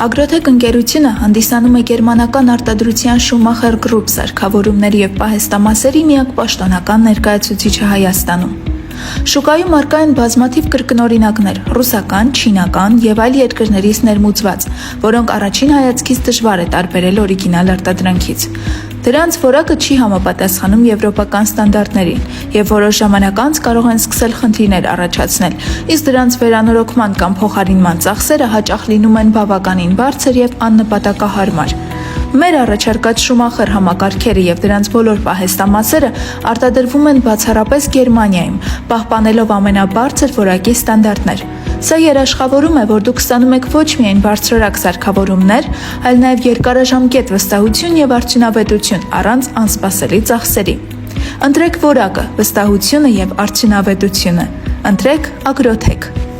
Ագրոթեք ընկերությունը հանդիսանում է գերմանական արտադրության Schumacher Group սարքավորումների և պահեստամասերի միակ պաշտոնական ներկայացուցիչը Հայաստանում։ Շուկայում առկա են բազմաթիվ կրկնօրինակներ՝ ռուսական, չինական և այլ երկրներից ներմուծված, որոնք առաջին հայացքից դժվար է տարբերել օրիգինալ արտադրանքից։ Դրանց որակը չի համապատասխանում եվրոպական ստանդարտներին և որոշ ժամանակ անց կարող են սկսել խնդիրներ առաջացնել, իսկ դրանց վերանորոգման կամ փոխարինման ծախսերը հաճախ լինում են բավականին բարձր և աննպատակահարմար։ Մեր առաջարկած Schumacher համակարգերը և դրանց բոլոր պահեստամասերը արտադրվում են բացառապես Գերմանիայում, պահպանելով ամենաբարձր որակի ստանդարտներ։ Սա երաշխավորում է, որ դուք ստանում եք ոչ միայն բարձրորակ սարքավորումներ, այլ նաև երկարաժամկետ վստահություն և արդյունավետություն առանց անսպասելի ծախսերի։ Ընտրեք որակը, վստահությունը և արդյունավետությունը։ Ընտրեք Ագրոթեք։